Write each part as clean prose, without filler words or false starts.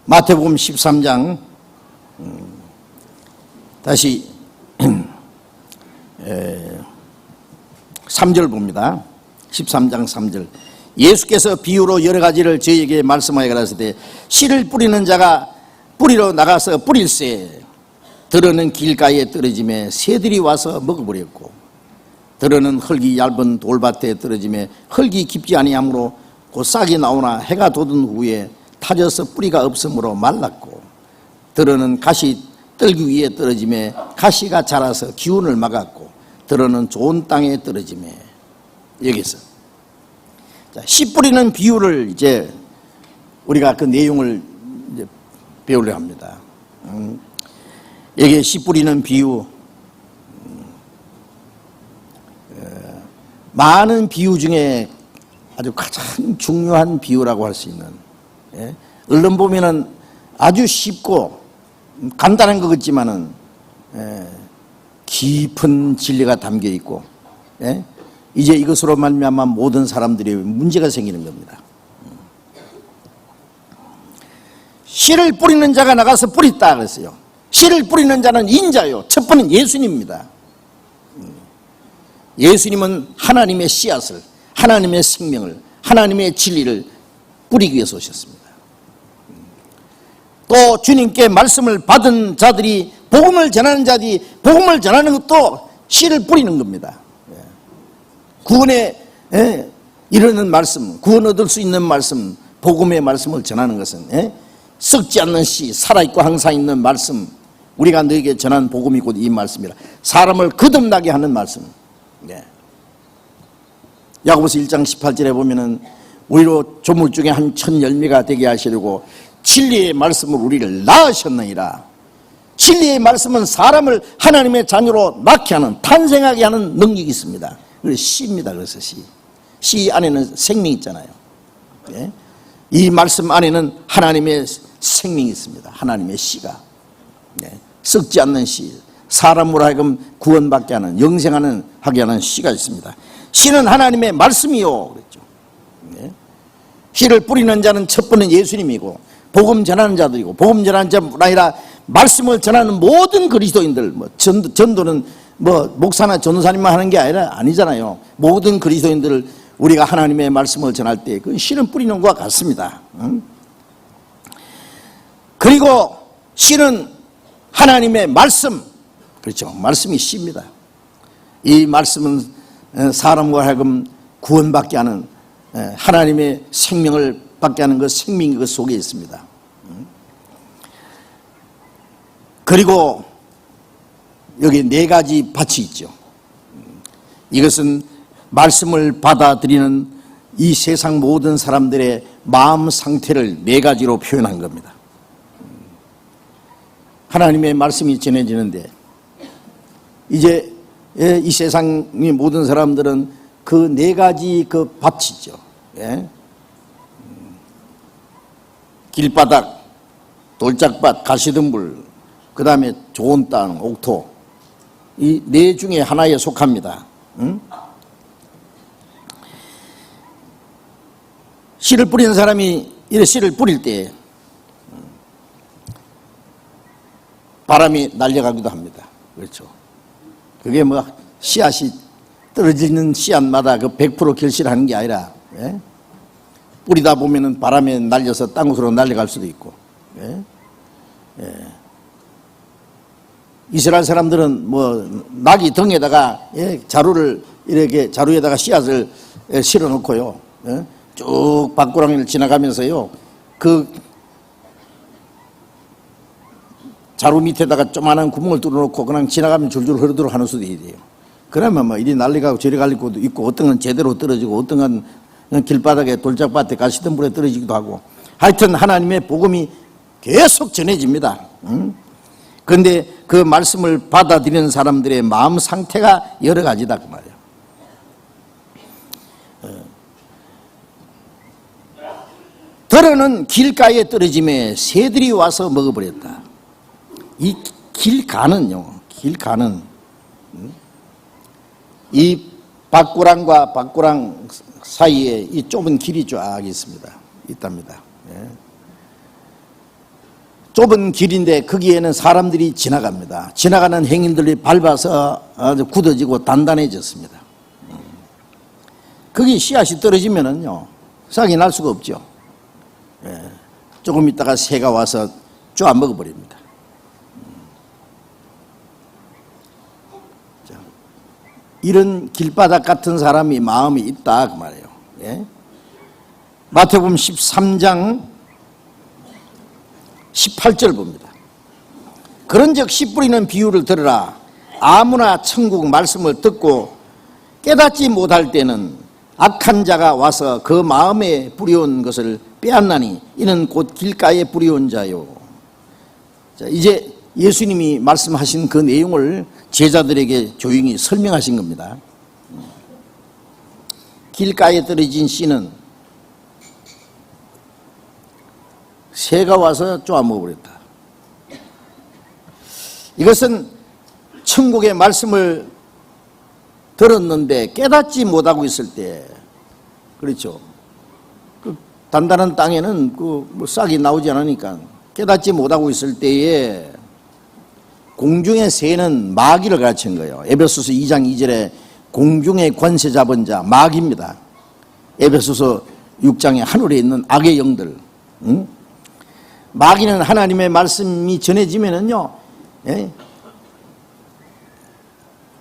마태복음 13장 다시 3절 봅니다. 13장 3절. 예수께서 비유로 여러 가지를 저희에게 말씀하여 가라사대 씨를 뿌리는 자가 뿌리러 나가서 뿌릴새 들어는 길가에 떨어짐에 새들이 와서 먹어버렸고 들어는 흙이 얇은 돌밭에 떨어짐에 흙이 깊지 아니하므로 곧 싹이 나오나 해가 돋은 후에 타져서 뿌리가 없으므로 말랐고 들어는 가시 떨기 위에 떨어짐에 가시가 자라서 기운을 막았고 들어는 좋은 땅에 떨어짐에 여기서 씨 뿌리는 비유를 이제 우리가 그 내용을 이제 배우려 합니다. 여기 씨 뿌리는 비유, 많은 비유 중에 아주 가장 중요한 비유라고 할 수 있는, 얼른 보면은 아주 쉽고 간단한 것 같지만은 깊은 진리가 담겨 있고, 이제 이것으로 말미암아 모든 사람들이 문제가 생기는 겁니다. 씨를 뿌리는 자가 나가서 뿌렸다 그랬어요. 씨를 뿌리는 자는 인자요. 첫 번은 예수님입니다. 예수님은 하나님의 씨앗을, 하나님의 생명을, 하나님의 진리를 뿌리기 위해서 오셨습니다. 또 주님께 말씀을 받은 자들이, 복음을 전하는 자들이 복음을 전하는 것도 씨를 뿌리는 겁니다. 구원에 이르는 말씀, 구원 얻을 수 있는 말씀, 복음의 말씀을 전하는 것은 썩지 않는 씨, 살아있고 항상 있는 말씀, 우리가 너에게 전한 복음이 곧 이 말씀이라. 사람을 거듭나게 하는 말씀. 야고보서 1장 18절에 보면은 오히려 조물 중에 한 천 열매가 되게 하시려고 진리의 말씀을 우리를 낳으셨느니라. 진리의 말씀은 사람을 하나님의 자녀로 낳게 하는, 탄생하게 하는 능력이 있습니다. 그래서 씨입니다. 그래서 씨 안에는 생명이 있잖아요. 이 말씀 안에는 하나님의 생명이 있습니다. 하나님의 씨가 썩지 않는 씨, 사람으로 하여금 구원받게 하는, 영생하는 하게 하는 씨가 있습니다. 씨는 하나님의 말씀이요 그랬죠. 씨를 뿌리는 자는 첫 번은 예수님이고 복음 전하는 자들이고, 복음 전하는 자뿐 아니라 말씀을 전하는 모든 그리스도인들, 뭐 전도는 뭐 목사나 전도사님만 하는 게 아니잖아요. 모든 그리스도인들을 우리가 하나님의 말씀을 전할 때 그 씨는 뿌리는 것과 같습니다. 그리고 씨는 하나님의 말씀, 그렇죠. 말씀이 씨입니다. 이 말씀은 사람과 하여금 구원받게 하는, 하나님의 생명을 받게 하는 그 생명이 그 속에 있습니다. 그리고 여기 네 가지 밭이 있죠. 이것은 말씀을 받아들이는 이 세상 모든 사람들의 마음 상태를 네 가지로 표현한 겁니다. 하나님의 말씀이 전해지는데 이제 이 세상의 모든 사람들은 그 네 가지 그 밭이죠. 길바닥, 돌짝밭, 가시덤불, 그 다음에 좋은 땅, 옥토, 이 네 중에 하나에 속합니다. 씨를 뿌리는 사람이 이렇게 씨를 뿌릴 때 바람이 날려가기도 합니다. 그렇죠. 그게 뭐 씨앗이 떨어지는 씨앗마다 그 100% 결실하는 게 아니라 뿌리다 보면은 바람에 날려서 땅으로 날려갈 수도 있고. 이스라엘 사람들은 뭐 나귀 등에다가 자루를 이렇게 자루에다가 씨앗을 실어 놓고요. 쭉 밭고랑이를 지나가면서요. 그 자루 밑에다가 조그마한 구멍을 뚫어놓고 그냥 지나가면 줄줄 흐르도록 하는 수도 있어요. 그러면 뭐 이리 날려가고 저리 갈릴 것도 있고, 어떤 건 제대로 떨어지고, 어떤 건 길바닥에 돌짝밭에 가시덤불에 떨어지기도 하고, 하여튼 하나님의 복음이 계속 전해집니다. 그런데 그 말씀을 받아들이는 사람들의 마음 상태가 여러 가지다 그 말이에요. 들어는 길가에 떨어짐에 새들이 와서 먹어버렸다. 이 길가는요, 길가는 이 밭고랑과 밭고랑 사이에 이 좁은 길이 쫙 있습니다. 있답니다. 좁은 길인데 거기에는 사람들이 지나갑니다. 지나가는 행인들이 밟아서 아주 굳어지고 단단해졌습니다. 거기 씨앗이 떨어지면은요, 싹이 날 수가 없죠. 조금 있다가 새가 와서 쪼아 먹어버립니다. 이런 길바닥 같은 사람이 마음이 있다 그 말이에요. 예? 마태복음 13장 18절 봅니다. 그런즉 씨 뿌리는 비유를 들으라. 아무나 천국 말씀을 듣고 깨닫지 못할 때는 악한 자가 와서 그 마음에 뿌려온 것을 빼앗나니 이는 곧 길가에 뿌려온 자요. 자, 이제 예수님이 말씀하신 그 내용을 제자들에게 조용히 설명하신 겁니다. 길가에 떨어진 씨는 새가 와서 쪼아먹어버렸다. 이것은 천국의 말씀을 들었는데 깨닫지 못하고 있을 때, 그렇죠. 그 단단한 땅에는 뭐 싹이 나오지 않으니까 깨닫지 못하고 있을 때에 공중의 새는 마귀를 가르친 거예요. 에베소서 2장 2절에 공중의 권세 잡은 자 마귀입니다. 에베소서 6장에 하늘에 있는 악의 영들. 응? 마귀는 하나님의 말씀이 전해지면은요, 예?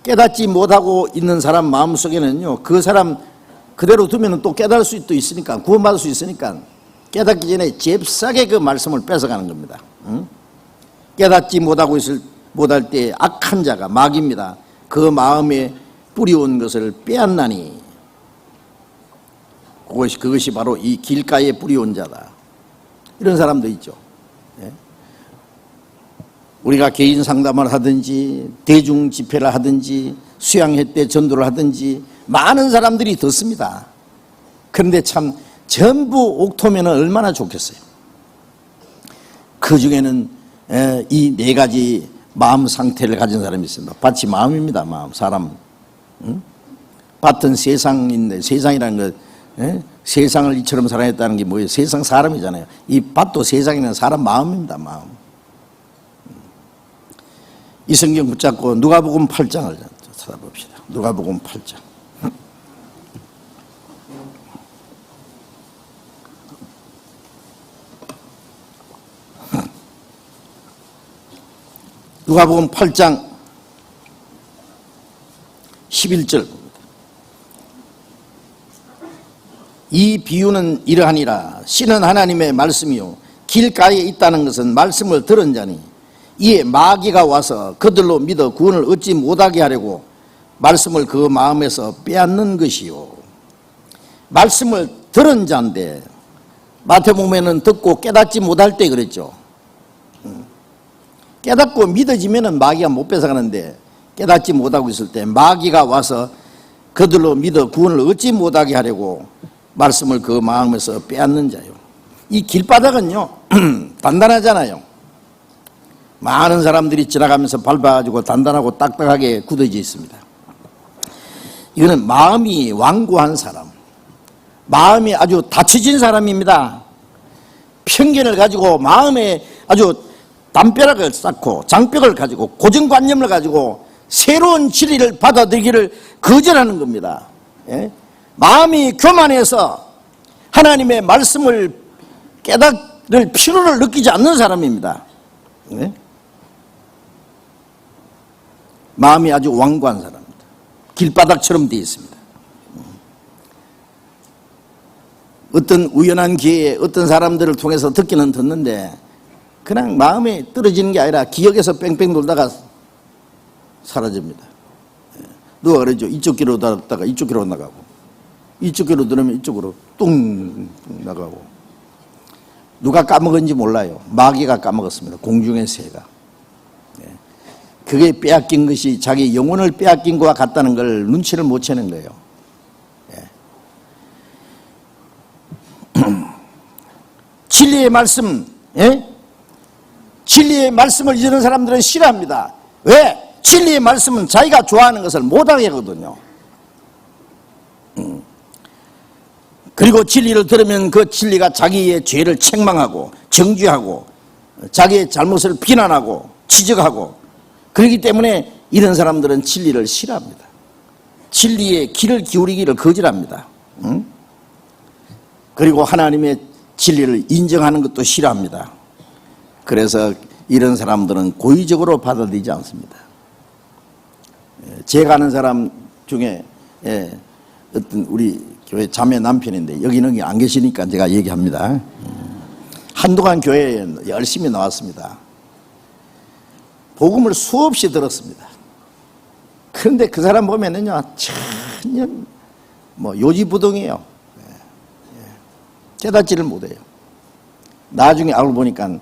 깨닫지 못하고 있는 사람 마음속에는요, 그 사람 그대로 두면 또 깨달을 수 있으니까, 구원받을 수 있으니까 깨닫기 전에 잽싸게 그 말씀을 뺏어가는 겁니다. 응? 깨닫지 못할 때 악한 자가 마귀입니다. 그 마음에 뿌리온 것을 빼앗나니 그것이 바로 이 길가에 뿌리온 자다. 이런 사람도 있죠. 예? 우리가 개인 상담을 하든지 대중 집회를 하든지 수양회 때 전도를 하든지 많은 사람들이 듣습니다. 그런데 참 전부 옥토면 얼마나 좋겠어요. 그 중에는 이 네 가지 마음 상태를 가진 사람이 있습니다. 밭이 마음입니다. 마음, 사람. 응? 밭은 세상인데, 세상이라는 것, 세상을 이처럼 사랑했다는 게 뭐예요? 세상 사람이잖아요. 이 밭도 세상에는 사람 마음입니다. 마음. 이 성경 붙잡고 누가복음 8장을 찾아봅시다. 누가복음 8장. 누가복음 8장 11절 봅니다. 이 비유는 이러하니라. 씨는 하나님의 말씀이요 길가에 있다는 것은 말씀을 들은 자니 이에 마귀가 와서 그들로 믿어 구원을 얻지 못하게 하려고 말씀을 그 마음에서 빼앗는 것이요. 말씀을 들은 자인데 마태복음에는 듣고 깨닫지 못할 때 그랬죠. 깨닫고 믿어지면은 마귀가 못 뺏어가는데 깨닫지 못하고 있을 때 마귀가 와서 그들로 믿어 구원을 얻지 못하게 하려고 말씀을 그 마음에서 빼앗는 자요. 이 길바닥은요 단단하잖아요. 많은 사람들이 지나가면서 밟아가지고 단단하고 딱딱하게 굳어져 있습니다. 이거는 마음이 완고한 사람, 마음이 아주 닫혀진 사람입니다. 편견을 가지고 마음에 아주 담벼락을 쌓고 장벽을 가지고 고정관념을 가지고 새로운 진리를 받아들이기를 거절하는 겁니다. 예? 마음이 교만해서 하나님의 말씀을 깨달을 필요를 느끼지 않는 사람입니다. 예? 마음이 아주 완고한 사람입니다. 길바닥처럼 되어 있습니다. 어떤 우연한 기회에 어떤 사람들을 통해서 듣기는 듣는데 그냥 마음에 떨어지는 게 아니라 기억에서 뺑뺑 돌다가 사라집니다. 누가 그러죠? 이쪽 길로 들었다가 이쪽 길로 나가고 이쪽 길로 들으면 이쪽으로 뚱 나가고 누가 까먹은지 몰라요. 마귀가 까먹었습니다. 공중의 새가. 그게 빼앗긴 것이 자기 영혼을 빼앗긴 것과 같다는 걸 눈치를 못 채는 거예요. 진리의 말씀, 진리의 말씀을 잊는 사람들은 싫어합니다. 왜? 진리의 말씀은 자기가 좋아하는 것을 못하게 하거든요. 그리고 진리를 들으면 그 진리가 자기의 죄를 책망하고 정죄하고 자기의 잘못을 비난하고 지적하고, 그렇기 때문에 이런 사람들은 진리를 싫어합니다. 진리에 귀를 기울이기를 거절합니다. 그리고 하나님의 진리를 인정하는 것도 싫어합니다. 그래서 이런 사람들은 고의적으로 받아들이지 않습니다. 제가 아는 사람 중에 어떤 우리 교회 자매 남편인데, 여기는 안 계시니까 제가 얘기합니다. 한동안 교회에 열심히 나왔습니다. 복음을 수없이 들었습니다. 그런데 그 사람 보면은요, 천년 요지부동이에요. 깨닫지를 못해요. 나중에 알고 보니까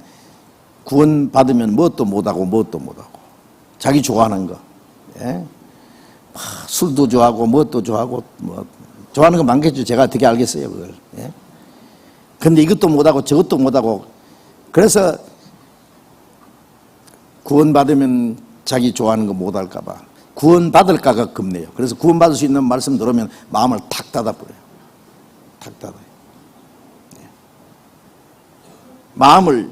구원 받으면 무엇도 못하고 자기 좋아하는 거, 술도 좋아하고 무엇도 좋아하고 좋아하는 거 많겠죠. 제가 어떻게 알겠어요, 그걸. 근데 이것도 못하고 저것도 못하고, 그래서 구원받으면 자기 좋아하는 거 못할까봐 구원받을까가 겁내요. 그래서 구원받을 수 있는 말씀 들으면 마음을 탁 닫아버려요. 탁 닫아요. 마음을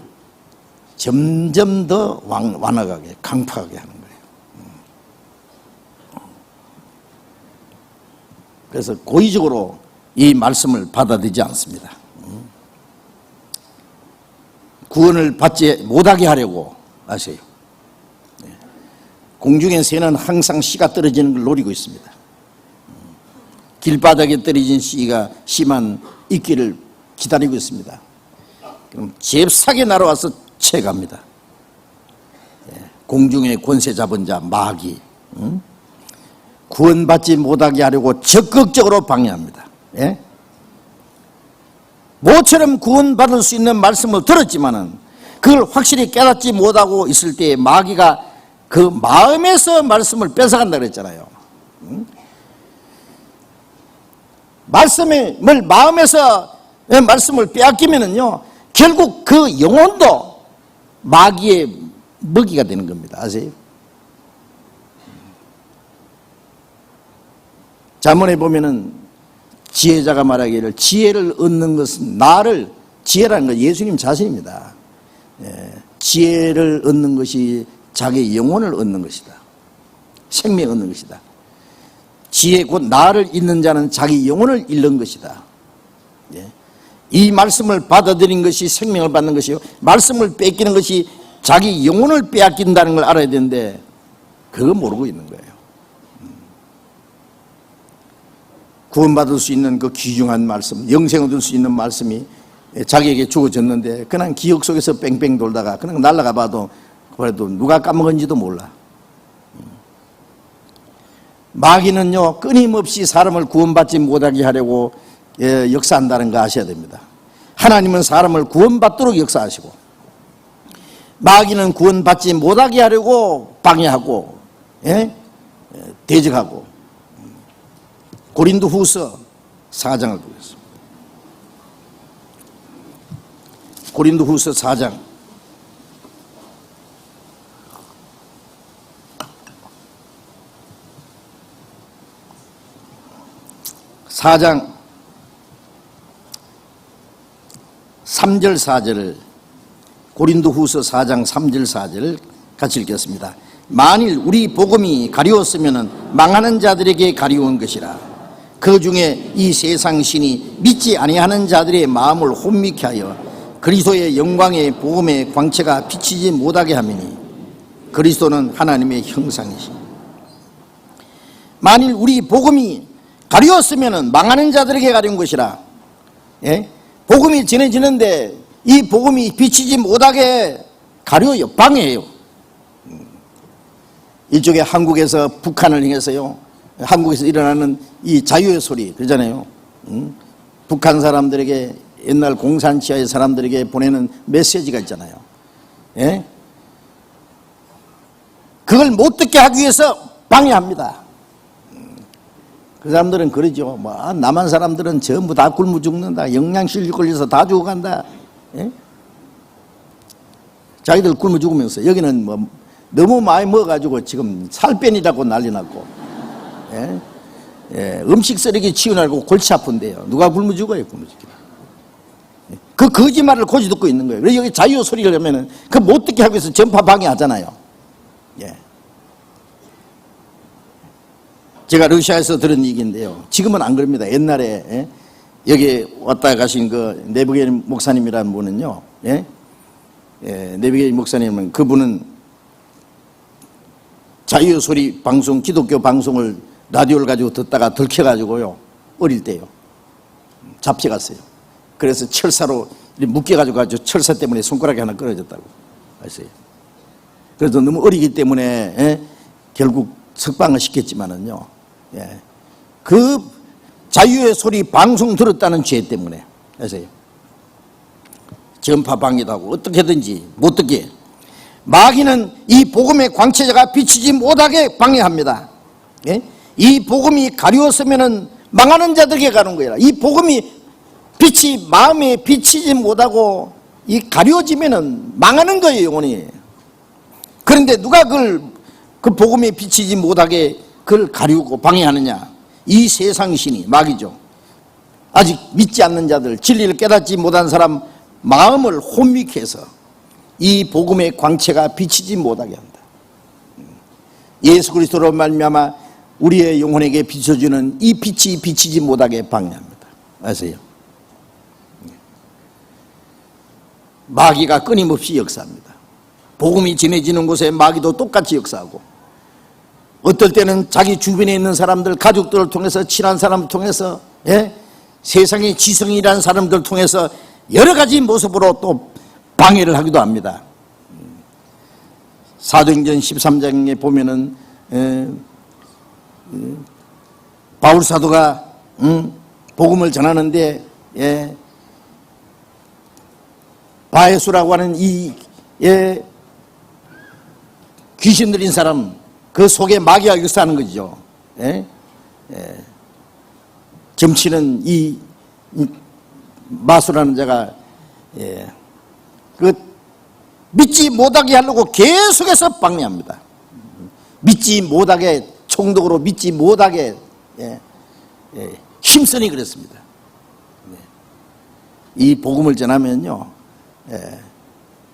점점 더 완악하게, 강팍하게 하는 거예요. 그래서 고의적으로 이 말씀을 받아들이지 않습니다. 구원을 받지 못하게 하려고 아세요. 공중의 새는 항상 씨가 떨어지는 걸 노리고 있습니다. 길바닥에 떨어진 씨가 심한 이끼를 기다리고 있습니다. 그럼 잽싸게 날아와서 채갑니다. 공중의 권세 잡은 자 마귀, 구원받지 못하게 하려고 적극적으로 방해합니다. 모처럼 구원받을 수 있는 말씀을 들었지만은 그걸 확실히 깨닫지 못하고 있을 때 마귀가 그 마음에서 말씀을 뺏어간다 그랬잖아요. 말씀을 마음에서 말씀을 빼앗기면은요, 결국 그 영혼도 마귀의 먹이가 되는 겁니다. 아세요? 잠언에 보면은 지혜자가 말하기를 지혜를 얻는 것은 나를, 지혜라는 건 예수님 자신입니다. 지혜를 얻는 것이 자기의 영혼을 얻는 것이다. 생명을 얻는 것이다. 지혜 곧 나를 잊는 자는 자기 영혼을 잃는 것이다. 이 말씀을 받아들인 것이 생명을 받는 것이요, 말씀을 뺏기는 것이 자기 영혼을 빼앗긴다는 걸 알아야 되는데 그거 모르고 있는 거예요. 구원받을 수 있는 그 귀중한 말씀, 영생을 얻을 수 있는 말씀이 자기에게 주어졌는데 그냥 기억 속에서 뺑뺑 돌다가 그냥 날아가 봐도 그래도 누가 까먹은지도 몰라. 마귀는요, 끊임없이 사람을 구원받지 못하게 하려고 역사한다는 거 아셔야 됩니다. 하나님은 사람을 구원받도록 역사하시고, 마귀는 구원받지 못하게 하려고 방해하고 대적하고. 고린도후서 4장을 보겠습니다. 고린도후서 4장 3절 4절을, 고린도후서 4장 3절 4절을 같이 읽겠습니다. 만일 우리 복음이 가리웠으면 망하는 자들에게 가리운 것이라. 그 중에 이 세상 신이 믿지 아니하는 자들의 마음을 혼미케 하여 그리스도의 영광의 복음의 광채가 비치지 못하게 하미니 그리스도는 하나님의 형상이시니. 만일 우리 복음이 가리웠으면 망하는 자들에게 가리운 것이라. 복음이 전해지는데 이 복음이 비치지 못하게 가려요, 방해해요. 일종의 한국에서 북한을 향해서요, 한국에서 일어나는 이 자유의 소리 그러잖아요. 북한 사람들에게, 옛날 공산치하의 사람들에게 보내는 메시지가 있잖아요. 그걸 못 듣게 하기 위해서 방해합니다. 그 사람들은 그러죠. 남한 사람들은 전부 다 굶어 죽는다. 영양실조 걸려서 다 죽어간다. 자기들 굶어 죽으면서 여기는 너무 많이 먹어가지고 지금 살 빼니라고 난리 났고, 음식 쓰레기 치워내고 골치 아픈데요. 누가 굶어 죽어요, 굶어 죽기. 그 거짓말을 고지 듣고 있는 거예요. 그래서 여기 자유 소리를 하면은 그 못 듣게 하기 위해서 전파 방해하잖아요. 예. 제가 러시아에서 들은 얘기인데요. 지금은 안 그럽니다. 옛날에 예? 여기 왔다 가신 그 네브게리 목사님이라는 분은요. 예? 예, 네브게리 목사님은 그분은 자유 소리 방송, 기독교 방송을 라디오를 가지고 듣다가 들켜가지고요. 어릴 때요. 잡혀갔어요. 그래서 철사로 묶여가지고 철사 때문에 손가락이 하나 끊어졌다고 했어요. 그래서 너무 어리기 때문에 예? 결국 석방을 시켰지만은요. 예. 그 자유의 소리 방송 들었다는 죄 때문에 아세요? 전파 방해도 하고 어떻게든지 못 듣게 마귀는 이 복음의 광채자가 비치지 못하게 방해합니다. 예? 이 복음이 가리웠으면은 망하는 자들에게 가는 거야. 이 복음이 빛이 마음에 비치지 못하고 이 가려지면은 망하는 거예요, 영혼이. 그런데 누가 그 복음에 비치지 못하게 그걸 가리우고 방해하느냐? 이 세상 신이 마귀죠. 아직 믿지 않는 자들, 진리를 깨닫지 못한 사람 마음을 혼미케 해서 이 복음의 광채가 비치지 못하게 한다. 예수 그리스도로 말미암아 우리의 영혼에게 비춰주는 이 빛이 비치지 못하게 방해합니다. 아세요? 마귀가 끊임없이 역사합니다. 복음이 전해지는 곳에 마귀도 똑같이 역사하고, 어떨 때는 자기 주변에 있는 사람들, 가족들을 통해서, 친한 사람을 통해서, 예? 세상의 지성이라는 사람들을 통해서 여러 가지 모습으로 또 방해를 하기도 합니다. 사도행전 13장에 보면은 바울 사도가 복음을 전하는데 바에수라고 하는 이 귀신 들린 사람, 그 속에 마귀가 역사하는 거죠. 점치는 이 마수라는 자가 그 믿지 못하게 하려고 계속해서 방해합니다. 믿지 못하게, 총독으로 믿지 못하게 힘쓰니 그랬습니다. 이 복음을 전하면요,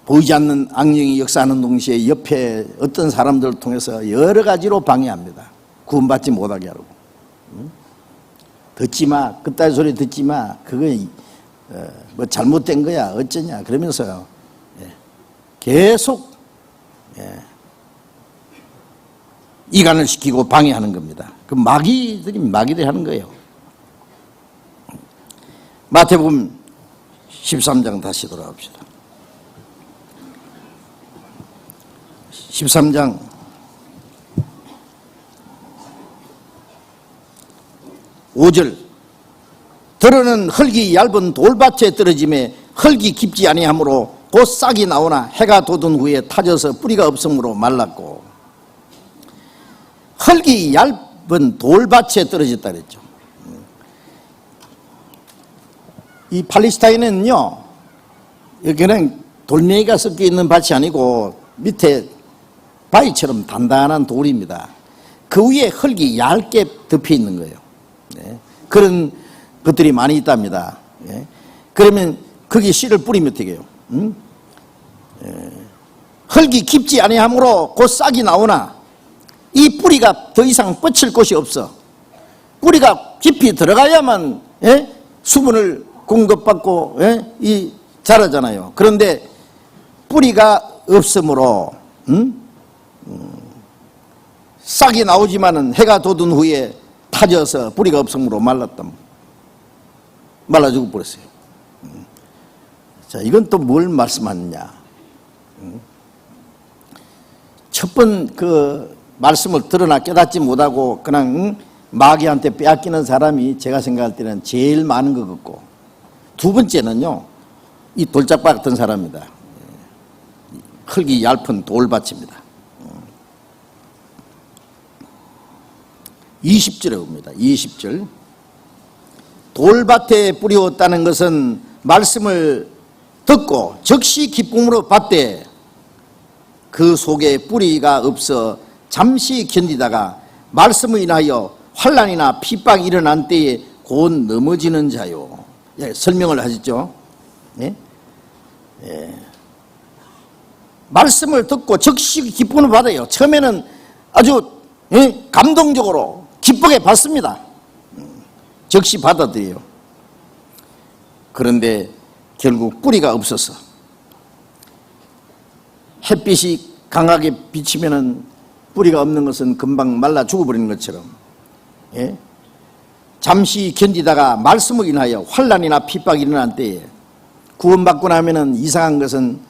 보이지 않는 악령이 역사하는 동시에 옆에 어떤 사람들을 통해서 여러 가지로 방해합니다. 구원받지 못하게 하려고. 듣지 마, 그딴 소리 듣지 마, 그거 뭐 잘못된 거야, 어쩌냐, 그러면서요 계속 이간을 시키고 방해하는 겁니다. 그 마귀들이 하는 거예요. 마태복음 13장 다시 돌아갑시다. 13장 5절, 들어는 흙이 얇은 돌밭에 떨어짐에 흙이 깊지 아니하므로 곧 싹이 나오나 해가 돋은 후에 타져서 뿌리가 없으므로 말랐고. 흙이 얇은 돌밭에 떨어졌다 그랬죠. 이 팔레스타인은요, 그냥 돌멩이가 섞여 있는 밭이 아니고 밑에 바위처럼 단단한 돌입니다. 그 위에 흙이 얇게 덮여 있는 거예요. 그런 것들이 많이 있답니다. 그러면 거기 씨를 뿌리면 어떻게 해요? 흙이 깊지 아니하므로 곧 싹이 나오나, 이 뿌리가 더 이상 뻗칠 곳이 없어. 뿌리가 깊이 들어가야만 수분을 공급받고 이 자라잖아요. 그런데 뿌리가 없으므로 싹이 나오지만은 해가 돋은 후에 타져서 뿌리가 없으므로 말라 죽어 버렸어요. 자, 이건 또 뭘 말씀하느냐? 첫 번 그 말씀을 들으나 깨닫지 못하고 그냥 마귀한테 빼앗기는 사람이 제가 생각할 때는 제일 많은 것 같고, 두 번째는요, 이 돌짝밭 같은 사람입니다. 흙이 얇은 돌밭입니다. 20절에 봅니다. 20절. 돌밭에 뿌리웠다는 것은 말씀을 듣고 즉시 기쁨으로 받되 그 속에 뿌리가 없어 잠시 견디다가 말씀을 인하여 환난이나 핍박이 일어난 때에 곧 넘어지는 자요. 설명을 하셨죠. 예? 예. 말씀을 듣고 즉시 기쁨을 받아요. 처음에는 아주 감동적으로 기쁘게 받습니다. 즉시 받아들여요. 그런데 결국 뿌리가 없어서 햇빛이 강하게 비치면은 뿌리가 없는 것은 금방 말라 죽어버리는 것처럼, 예? 잠시 견디다가 말씀을 인하여 환난이나 핍박이 일어난 때에 구원받고 나면은 이상한 것은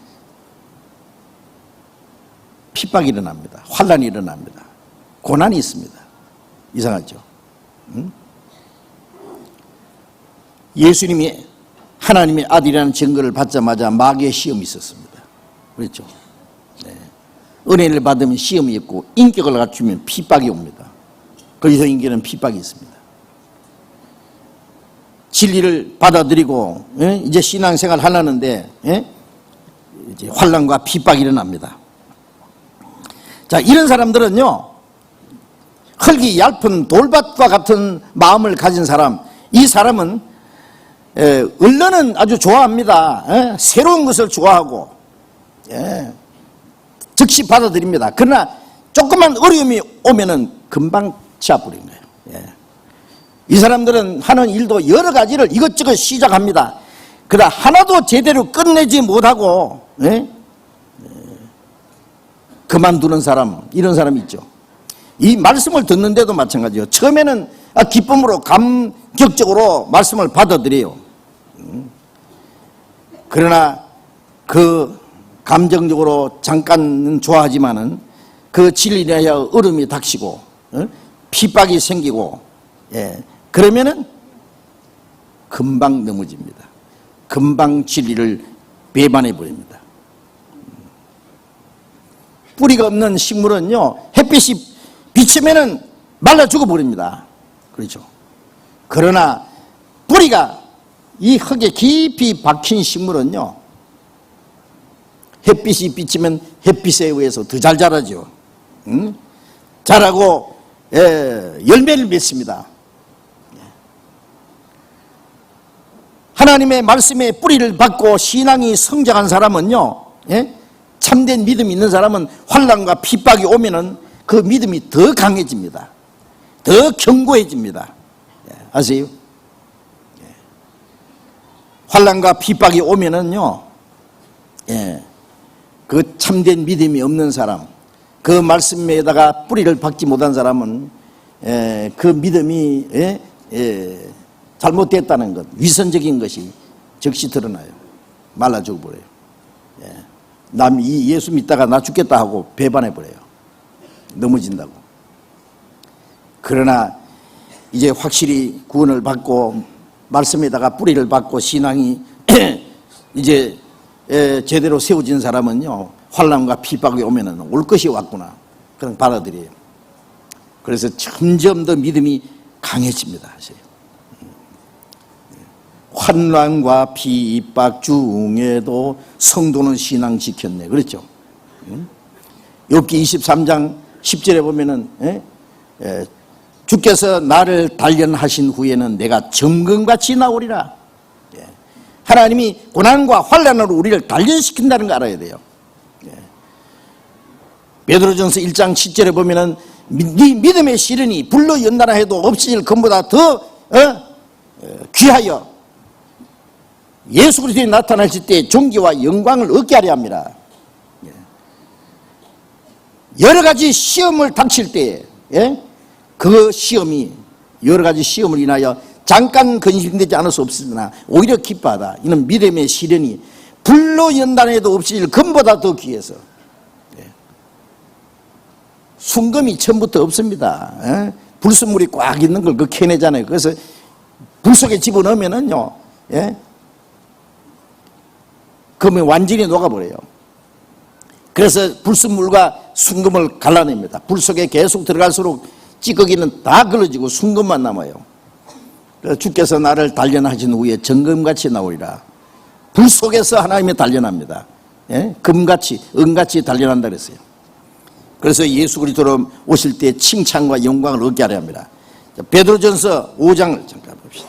핍박이 일어납니다. 환난이 일어납니다. 고난이 있습니다. 이상하죠? 응? 예수님이 하나님의 아들이라는 증거를 받자마자 마귀의 시험이 있었습니다. 그렇죠? 네. 은혜를 받으면 시험이 있고 인격을 갖추면 핍박이 옵니다. 그리스도인에게는 핍박이 있습니다. 진리를 받아들이고 이제 신앙생활 하려는데 이제 환난과 핍박이 일어납니다. 자, 이런 사람들은요, 흙이 얇은 돌밭과 같은 마음을 가진 사람, 이 사람은 언론은 아주 좋아합니다. 새로운 것을 좋아하고 즉시 받아들입니다. 그러나 조금만 어려움이 오면은 금방 치아버린 거예요. 이 사람들은 하는 일도 여러 가지를 이것저것 시작합니다. 그러나 하나도 제대로 끝내지 못하고 그만두는 사람, 이런 사람이 있죠. 이 말씀을 듣는데도 마찬가지예요. 처음에는 기쁨으로 감격적으로 말씀을 받아들여요. 그러나 그 감정적으로 잠깐은 좋아하지만은 그 진리에 대하여 얼음이 닥치고 핍박이 생기고, 그러면은 금방 넘어집니다. 금방 진리를 배반해 버립니다. 뿌리가 없는 식물은요, 햇빛이 비치면은 말라 죽어버립니다. 그렇죠. 그러나 뿌리가 이 흙에 깊이 박힌 식물은요, 햇빛이 비치면 햇빛에 의해서 더 잘 자라죠. 자라고 열매를 맺습니다. 하나님의 말씀에 뿌리를 받고 신앙이 성장한 사람은요, 참된 믿음이 있는 사람은 환난과 핍박이 오면은 그 믿음이 더 강해집니다. 더 견고해집니다. 아세요? 환난과 핍박이 오면은요, 그 참된 믿음이 없는 사람, 그 말씀에다가 뿌리를 박지 못한 사람은 그 믿음이 잘못됐다는 것, 위선적인 것이 즉시 드러나요. 말라 죽어버려요. 남 이 예수 믿다가 나 죽겠다 하고 배반해버려요. 넘어진다고. 그러나 이제 확실히 구원을 받고 말씀에다가 뿌리를 받고 신앙이 이제 제대로 세워진 사람은요, 환난과 핍박이 오면은 올 것이 왔구나, 그냥 받아들여요. 그래서 점점 더 믿음이 강해집니다. 하세요. 환난과 핍박 중에도 성도는 신앙 지켰네. 그렇죠? 욥기 23장 10절에 보면은 주께서 나를 단련하신 후에는 내가 정금같이 나오리라. 하나님이 고난과 환난으로 우리를 단련시킨다는 거 알아야 돼요. 베드로전서 1장 7절에 보면은 네 믿음의 시련이 불로 연단하 해도 없어질 것보다 더 귀하여 예수 그리스도에 나타나실 때 존귀와 영광을 얻게 하려 합니다. 여러 가지 시험을 닥칠 때 그 시험이 여러 가지 시험을 인하여 잠깐 근심되지 않을 수 없으나 오히려 기뻐하다. 이는 믿음의 시련이 불로 연단해도 없어질 금보다 더 귀해서. 순금이 처음부터 없습니다. 불순물이 꽉 있는 걸 그 캐내잖아요. 그래서 불 속에 집어넣으면은요, 금이 완전히 녹아버려요. 그래서 불순물과 순금을 갈라냅니다. 불 속에 계속 들어갈수록 찌꺼기는 다 걸러지고 순금만 남아요. 그래서 주께서 나를 단련하신 후에 정금같이 나오리라. 불 속에서 하나님이 단련합니다. 금같이, 은같이 단련한다 그랬어요. 그래서 예수 그리스도로 오실 때 칭찬과 영광을 얻게 하려 합니다. 베드로전서 5장을 잠깐 봅시다.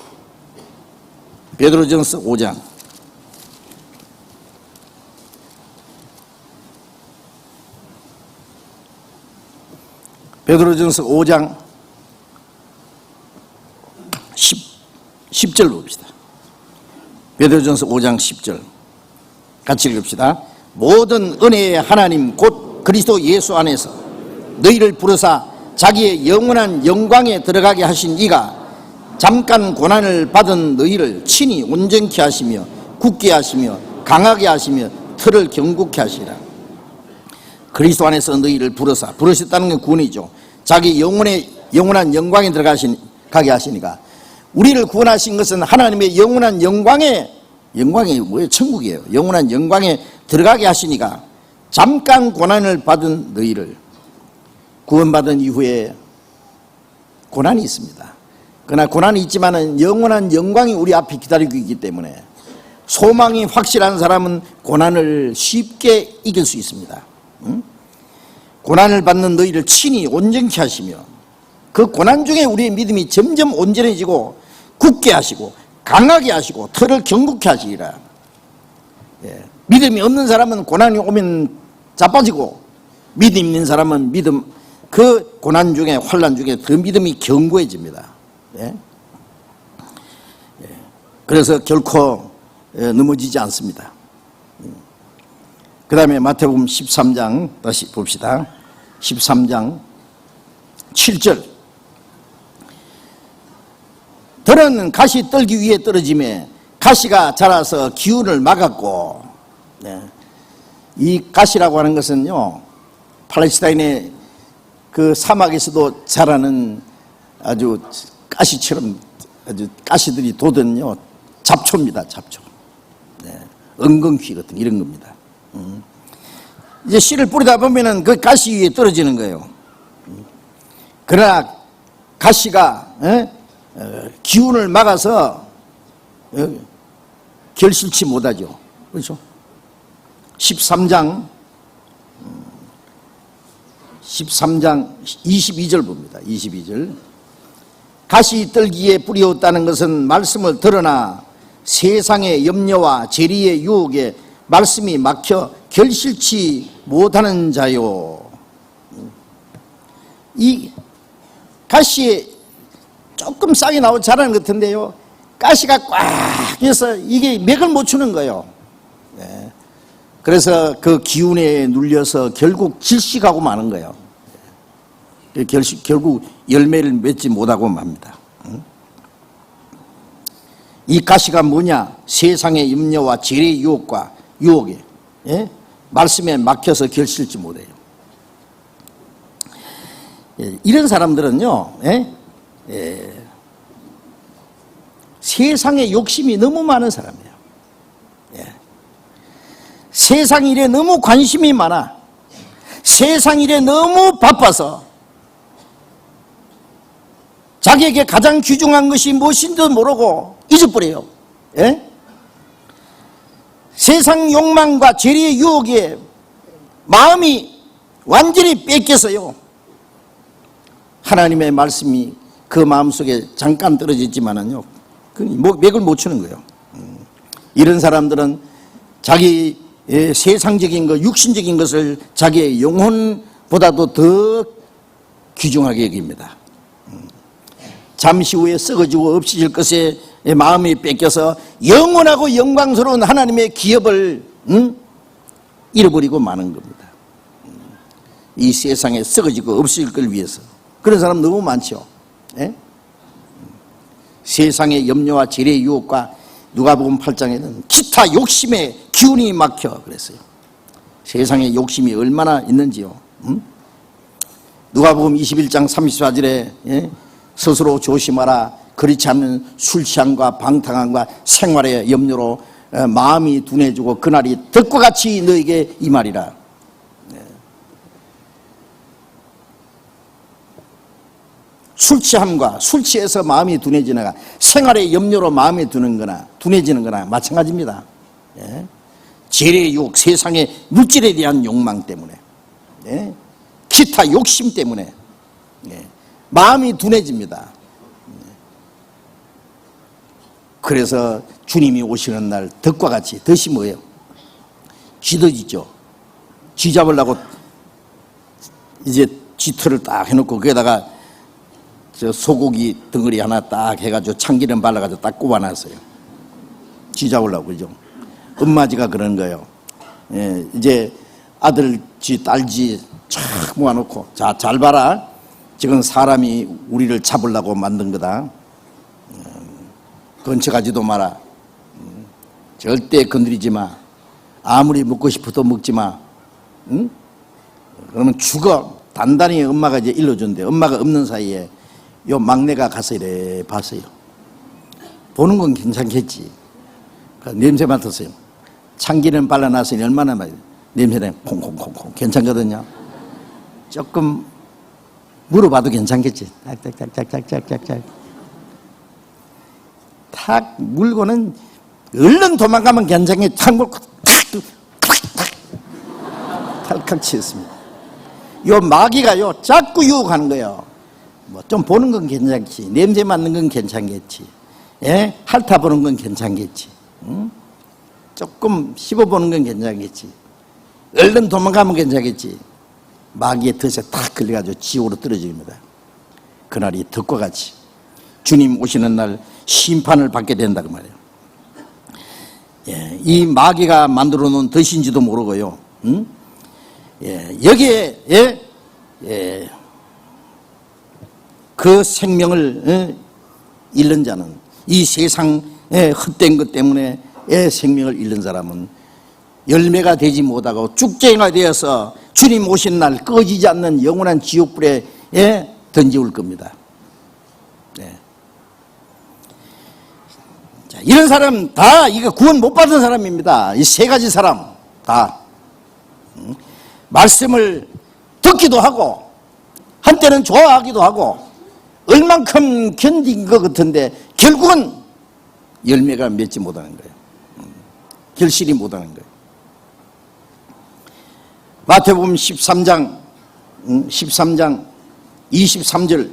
베드로전서 5장. 베드로전서 5장 10절 봅시다. 베드로전서 5장 10절 같이 읽읍시다. 모든 은혜의 하나님 곧 그리스도 예수 안에서 너희를 부르사 자기의 영원한 영광에 들어가게 하신 이가 잠깐 고난을 받은 너희를 친히 온전케 하시며 굳게 하시며 강하게 하시며 틀을 견고케 하시라. 그리스도 안에서 너희를 부르사, 부르셨다는 건 구원이죠. 자기 영원한 영광에 들어가게 하시니까, 우리를 구원하신 것은 하나님의 영원한 영광이 뭐예요? 천국이에요. 영원한 영광에 들어가게 하시니까 잠깐 고난을 받은 너희를, 구원받은 이후에 고난이 있습니다. 그러나 고난이 있지만은 영원한 영광이 우리 앞에 기다리고 있기 때문에 소망이 확실한 사람은 고난을 쉽게 이길 수 있습니다. 고난을 받는 너희를 친히 온전케 하시며, 그 고난 중에 우리의 믿음이 점점 온전해지고 굳게 하시고 강하게 하시고 틀을 견고케 하시리라. 믿음이 없는 사람은 고난이 오면 자빠지고, 믿음 있는 사람은 그 고난 중에, 환난 중에 더 믿음이 견고해집니다. 그래서 결코 넘어지지 않습니다. 그 다음에 마태복음 13장 다시 봅시다. 13장 7절. 들은 가시 떨기 위해 떨어짐에 가시가 자라서 기운을 막았고, 이 가시라고 하는 것은요, 팔레스타인의 그 사막에서도 자라는 아주 가시처럼 아주 가시들이 돋은요 잡초입니다. 잡초. 은근귀 같은 이런 겁니다. 이제 씨를 뿌리다 보면은 그 가시 위에 떨어지는 거예요. 그러나 가시가 기운을 막아서 결실치 못하죠. 그렇죠? 13장 22절 봅니다. 22절. 가시 떨기에 뿌리었다는 것은 말씀을 들으나 세상의 염려와 재리의 유혹에 말씀이 막혀 결실치 못하는 자요. 이 가시에 조금 싹이 나오고 자라는 것 같은데요, 가시가 꽉 해서 이게 맥을 못 추는 거예요. 그래서 그 기운에 눌려서 결국 질식하고 마는 거예요. 결국 열매를 맺지 못하고 맙니다. 이 가시가 뭐냐? 세상의 염려와 재리의 유혹에 말씀에 막혀서 결실치 못해요. 이런 사람들은요, 세상에 욕심이 너무 많은 사람이에요. 세상 일에 너무 관심이 많아. 세상 일에 너무 바빠서 자기에게 가장 귀중한 것이 무엇인지도 모르고 잊어버려요. 세상 욕망과 재리의 유혹에 마음이 완전히 뺏겨서요, 하나님의 말씀이 그 마음속에 잠깐 떨어졌지만은요, 맥을 못 추는 거예요. 이런 사람들은 자기 세상적인 것, 육신적인 것을 자기의 영혼보다도 더 귀중하게 여깁니다. 잠시 후에 썩어지고 없어질 것에 마음이 뺏겨서 영원하고 영광스러운 하나님의 기업을 잃어버리고 마는 겁니다. 이 세상에 썩어지고 없어질 걸 위해서. 그런 사람 너무 많죠. 세상의 염려와 재리의 유혹과 누가복음 8장에는 기타 욕심의 기운이 막혀 그랬어요. 세상에 욕심이 얼마나 있는지요. 누가복음 21장 34절에 스스로 조심하라. 그렇지 않으면 술 취함과 방탕함과 생활의 염려로 마음이 둔해지고 그날이 덕과 같이 너에게 임하리라. 술 취함과 술 취해서 마음이 둔해지는 거나 생활의 염려로 마음이 둔해지는 거나 마찬가지입니다. 재리의 유혹, 세상의 물질에 대한 욕망 때문에, 기타 욕심 때문에 마음이 둔해집니다. 그래서 주님이 오시는 날 덕과 같이 덫이 뭐예요? 쥐덫이죠. 쥐 잡으려고 이제 쥐털을 딱 해놓고 거기에다가 저 소고기 덩어리 하나 딱 해가지고 참기름 발라가지고 딱 꼽아놨어요. 쥐 잡으려고. 그죠? 엄마쥐가 그런 거예요. 예, 이제 아들쥐 딸쥐 쫙 모아놓고, 자, 잘 봐라, 지금 사람이 우리를 잡으려고 만든 거다. 건쳐가지도 마라. 절대 건드리지 마. 아무리 먹고 싶어도 먹지 마. 응? 그러면 죽어. 단단히 엄마가 이제 일러준대. 엄마가 없는 사이에 요 막내가 가서 이래 봤어요. 보는 건 괜찮겠지. 냄새 맡았어요. 참기름 발라놨으니 얼마나 냄새는 콩콩콩콩 괜찮거든요. 조금 물어봐도 괜찮겠지. 탁탁탁탁탁탁탁 탁 물고는 얼른 도망가면 괜찮게 탁 물고 탁탁 치었습니다. 요 마귀가요 자꾸 유혹하는 거예요. 뭐 좀 보는 건 괜찮지, 냄새 맡는 건 괜찮겠지, 예? 핥아보는 건 괜찮겠지, 응? 조금 씹어보는 건 괜찮겠지, 얼른 도망가면 괜찮겠지. 마귀의 덫에 탁 걸려가지고 지옥으로 떨어집니다. 그날이 덫과 같이 주님 오시는 날 심판을 받게 된다 그 말이에요. 예, 이 마귀가 만들어 놓은 덫인지도 모르고요. 응? 예, 여기에 그 생명을 잃는 자는, 이 세상의 헛된 것 때문에 생명을 잃는 사람은 열매가 되지 못하고 쭉쟁이가 되어서 주님 오신 날 꺼지지 않는 영원한 지옥불에 던지올 겁니다. 네. 자, 이런 사람 다 이거 구원 못 받은 사람입니다. 이 세 가지 사람 다 말씀을 듣기도 하고 한때는 좋아하기도 하고 얼만큼 견딘 것 같은데 결국은 열매가 맺지 못하는 거예요. 결실이 못하는 거예요. 마태복음 13장 23절,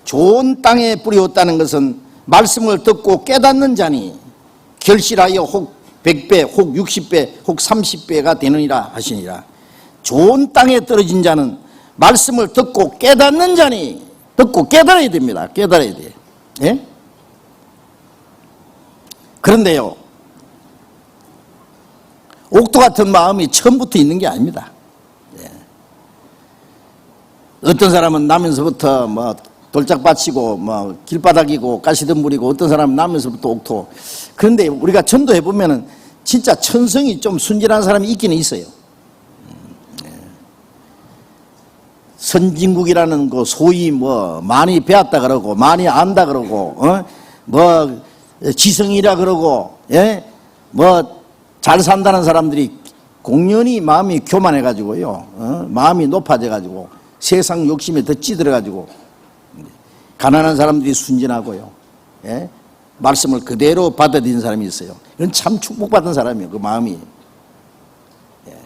좋은 땅에 뿌렸다는 것은 말씀을 듣고 깨닫는 자니 결실하여 혹 100배, 혹 60배, 혹 30배가 되느니라 하시니라. 좋은 땅에 떨어진 자는 말씀을 듣고 깨닫는 자니, 듣고 깨달아야 됩니다. 깨달아야 돼요. 예? 그런데요, 옥토 같은 마음이 처음부터 있는 게 아닙니다. 예. 어떤 사람은 나면서부터 뭐 돌짝밭이고 뭐 길바닥이고 가시덤불이고, 어떤 사람은 나면서부터 옥토. 그런데 우리가 전도해 보면은 진짜 천성이 좀 순진한 사람이 있기는 있어요. 선진국이라는 거 소위 뭐 많이 배웠다 그러고 많이 안다 그러고 뭐 지성이라 그러고, 예? 뭐 잘 산다는 사람들이 공연히 마음이 교만해 가지고요, 마음이 높아져 가지고 세상 욕심에 더 찌들어 가지고 가난한 사람들이 순진하고요, 예? 말씀을 그대로 받아들인 사람이 있어요. 이건 참 축복받은 사람이에요, 그 마음이. 예.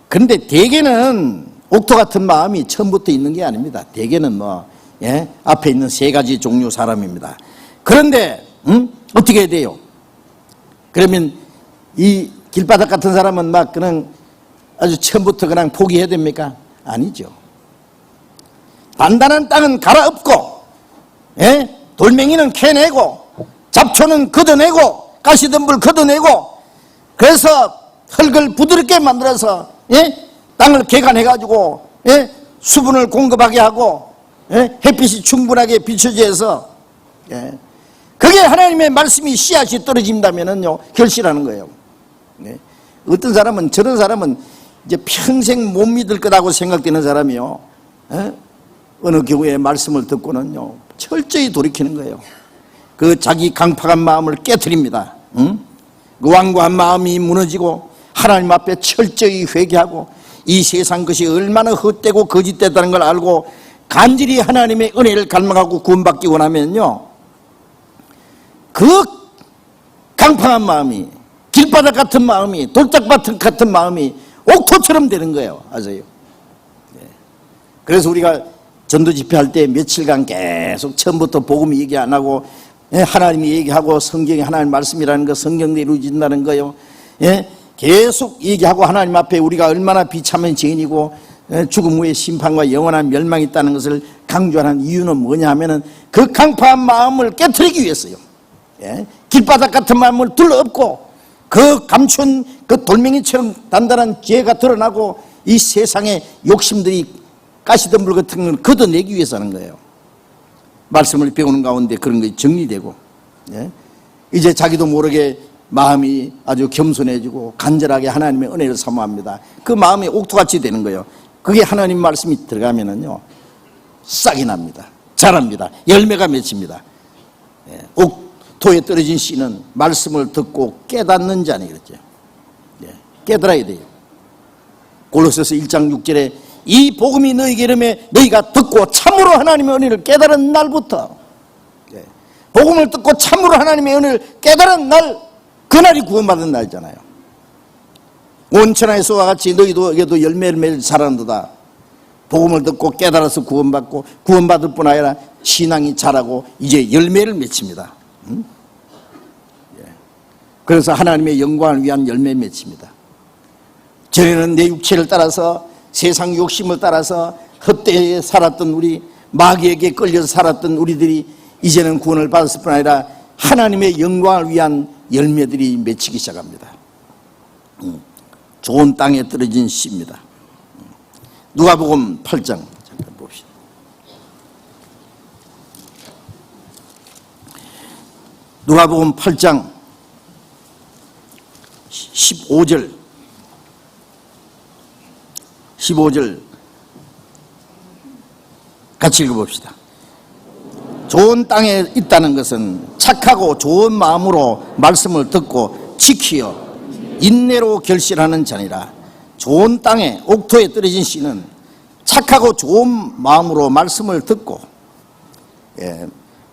그런데 대개는 옥토 같은 마음이 처음부터 있는 게 아닙니다. 대개는 뭐, 예? 앞에 있는 세 가지 종류 사람입니다. 그런데 어떻게 해야 돼요? 그러면 이 길바닥 같은 사람은 막 그냥 아주 처음부터 그냥 포기해야 됩니까? 아니죠. 단단한 땅은 갈아엎고, 예? 돌멩이는 캐내고, 잡초는 걷어내고, 가시덤불 걷어내고, 그래서 흙을 부드럽게 만들어서, 예? 땅을 개간해가지고, 예? 수분을 공급하게 하고, 예? 햇빛이 충분하게 비춰져 해서, 예? 그게 하나님의 말씀이 씨앗이 떨어진다면은요, 결실하는 거예요. 예? 어떤 사람은, 저런 사람은 이제 평생 못 믿을 거라고 생각되는 사람이요, 예? 어느 교회의 말씀을 듣고는요, 철저히 돌이키는 거예요. 그 자기 강팍한 마음을 깨트립니다. 응? 그 완고한 마음이 무너지고 하나님 앞에 철저히 회개하고 이 세상 것이 얼마나 헛되고 거짓되다는 걸 알고 간절히 하나님의 은혜를 갈망하고 구원받기 원하면요, 그 강팍한 마음이, 길바닥 같은 마음이, 돌짝밭 같은 마음이 옥토처럼 되는 거예요. 아세요? 그래서 우리가 전도 집회할 때 며칠간 계속 처음부터 복음 얘기 안 하고, 예? 하나님이 얘기하고 성경이 하나님 말씀이라는 거, 성경대로 이루어진다는 거요, 예? 계속 얘기하고 하나님 앞에 우리가 얼마나 비참한 죄인이고 죽음 후에 심판과 영원한 멸망이 있다는 것을 강조하는 이유는 뭐냐 하면은 그 강팍한 마음을 깨트리기 위해서요. 길바닥 같은 마음을 둘러엎고 그 감춘 그 돌멩이처럼 단단한 죄가 드러나고 이 세상의 욕심들이 가시덤불 같은 걸 걷어내기 위해서 하는 거예요. 말씀을 배우는 가운데 그런 것이 정리되고, 이제 자기도 모르게 마음이 아주 겸손해지고 간절하게 하나님의 은혜를 사모합니다. 그 마음이 옥토같이 되는 거예요. 그게 하나님 말씀이 들어가면은요, 싹이 납니다. 자랍니다. 열매가 맺힙니다. 옥토에 떨어진 씨는 말씀을 듣고 깨닫는 자니 그랬죠. 깨달아야 돼요. 골로새서 1장 6절에 이 복음이 너희에게 이르매 너희가 듣고 참으로 하나님의 은혜를 깨달은 날부터, 복음을 듣고 참으로 하나님의 은혜를 깨달은 날, 그날이 구원받은 날이잖아요. 온 천하에서와 같이 너희도 열매를 맺을 자라는도다. 복음을 듣고 깨달아서 구원받고 구원받을 뿐 아니라 신앙이 자라고 이제 열매를 맺힙니다. 그래서 하나님의 영광을 위한 열매 맺힙니다. 전에는 내 육체를 따라서 세상 욕심을 따라서 헛되이 살았던 우리, 마귀에게 끌려서 살았던 우리들이 이제는 구원을 받았을 뿐 아니라 하나님의 영광을 위한 열매들이 맺히기 시작합니다. 좋은 땅에 떨어진 씨입니다. 누가복음 8장 잠깐 봅시다. 누가복음 8장 15절 같이 읽어봅시다. 좋은 땅에 있다는 것은 착하고 좋은 마음으로 말씀을 듣고 지키어 인내로 결실하는 자니라. 좋은 땅에 옥토에 떨어진 씨는 착하고 좋은 마음으로 말씀을 듣고,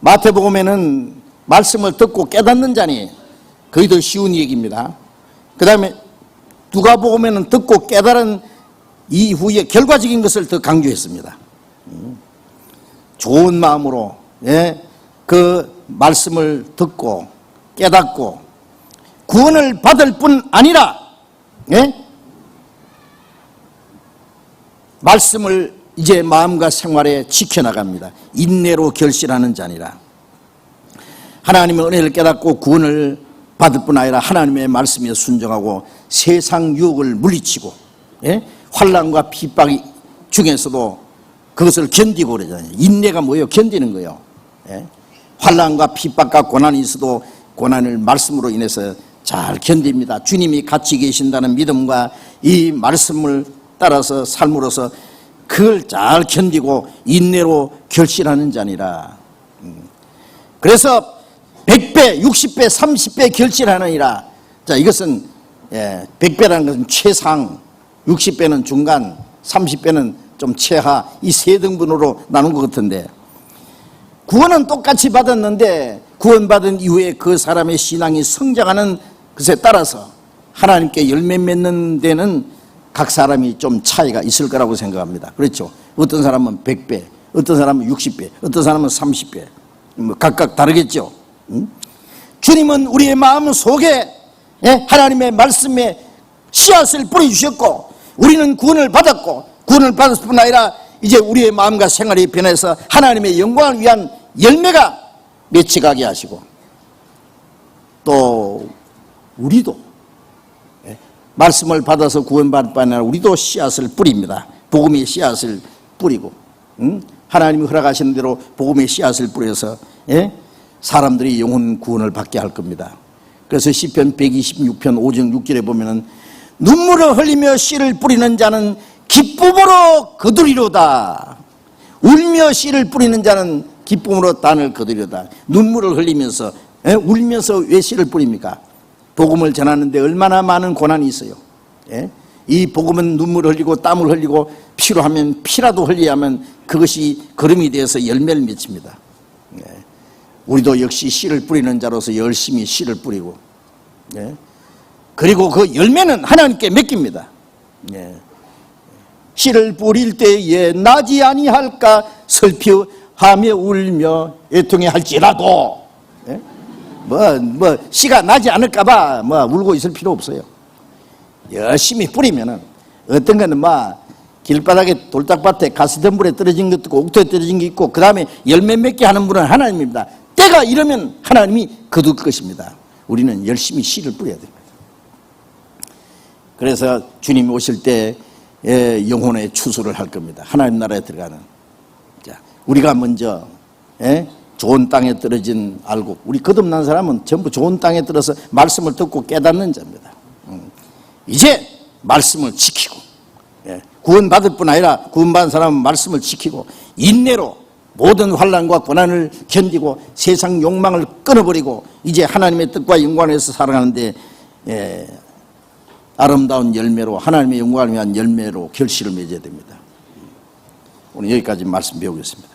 마태복음에는 말씀을 듣고 깨닫는 자니 거의 더 쉬운 얘기입니다. 그 다음에 누가복음에는 듣고 깨달은 이후에 결과적인 것을 더 강조했습니다. 좋은 마음으로 그 말씀을 듣고 깨닫고 구원을 받을 뿐 아니라 말씀을 이제 마음과 생활에 지켜나갑니다. 인내로 결실하는 자니라. 하나님의 은혜를 깨닫고 구원을 받을 뿐 아니라 하나님의 말씀에 순종하고 세상 유혹을 물리치고 환난과 핍박이 중에서도 그것을 견디고 그러잖아요. 인내가 뭐예요? 견디는 거예요. 환난과 핍박과 고난이 있어도 고난을 말씀으로 인해서 잘 견딥니다. 주님이 같이 계신다는 믿음과 이 말씀을 따라서 삶으로서 그걸 잘 견디고 인내로 결실하는 자니라. 그래서 100배, 60배, 30배 결실하느니라. 자, 이것은 100배라는 것은 최상, 60배는 중간, 30배는 좀 최하, 이 세 등분으로 나눈 것 같은데, 구원은 똑같이 받았는데 구원받은 이후에 그 사람의 신앙이 성장하는 것에 따라서 하나님께 열매 맺는 데는 각 사람이 좀 차이가 있을 거라고 생각합니다. 그렇죠? 어떤 사람은 100배, 어떤 사람은 60배, 어떤 사람은 30배, 각각 다르겠죠. 주님은 우리의 마음 속에 하나님의 말씀에 씨앗을 뿌려주셨고, 우리는 구원을 받았고, 구원을 받았을 뿐 아니라 이제 우리의 마음과 생활이 변해서 하나님의 영광을 위한 열매가 맺혀가게 하시고, 또 우리도 말씀을 받아서 구원받을 뿐 아니라 우리도 씨앗을 뿌립니다. 복음의 씨앗을 뿌리고, 하나님이 허락하시는 대로 복음의 씨앗을 뿌려서 사람들이 영혼 구원을 받게 할 겁니다. 그래서 시편 126편 5절 6절에 보면은 눈물을 흘리며 씨를 뿌리는 자는 기쁨으로 거두리로다. 울며 씨를 뿌리는 자는 기쁨으로 단을 거두리로다. 눈물을 흘리면서, 울면서 왜 씨를 뿌립니까? 복음을 전하는데 얼마나 많은 고난이 있어요. 이 복음은 눈물을 흘리고 땀을 흘리고 피로 하면 피라도 흘려야 하면 그것이 걸음이 되어서 열매를 맺힙니다. 우리도 역시 씨를 뿌리는 자로서 열심히 씨를 뿌리고, 그리고 그 열매는 하나님께 맡깁니다. 씨를 뿌릴 때에 나지 아니할까 슬퍼하며 울며 애통해 할지라도, 씨가 나지 않을까봐 울고 있을 필요 없어요. 열심히 뿌리면은 어떤 거는 길바닥에 돌짝밭에 가시덤불에 떨어진 것도 있고 옥토에 떨어진 게 있고 그 다음에 열매 맺게 하는 분은 하나님입니다. 때가 이러면 하나님이 거둘 것입니다. 우리는 열심히 씨를 뿌려야 됩니다. 그래서 주님이 오실 때 영혼의 추수를 할 겁니다. 하나님 나라에 들어가는. 자, 우리가 먼저 좋은 땅에 떨어진 알곡, 우리 거듭난 사람은 전부 좋은 땅에 들어서 말씀을 듣고 깨닫는 자입니다. 이제 말씀을 지키고 구원받을 뿐 아니라 구원받은 사람은 말씀을 지키고 인내로 모든 환난과 고난을 견디고 세상 욕망을 끊어버리고 이제 하나님의 뜻과 영광에서 살아가는데 아름다운 열매로 하나님의 영광을 위한 열매로 결실을 맺어야 됩니다. 오늘 여기까지 말씀 배우겠습니다.